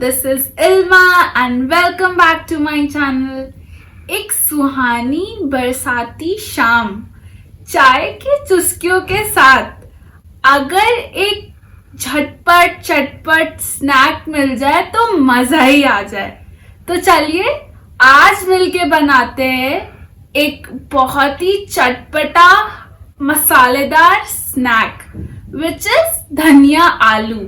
this is Ilma and welcome back to my channel. एक सुहानी बरसाती शाम चाय की चुस्कियों के साथ अगर एक झटपट चटपट स्नैक मिल जाए तो मजा ही आ जाए। तो चलिए आज मिलके बनाते हैं एक बहुत ही चटपटा मसालेदार स्नैक विच इज धनिया आलू।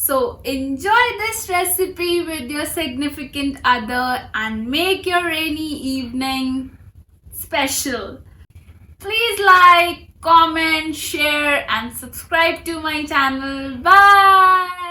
So enjoy this recipe with your significant other and make your rainy evening special. Please like, comment, share and subscribe to my channel. Bye.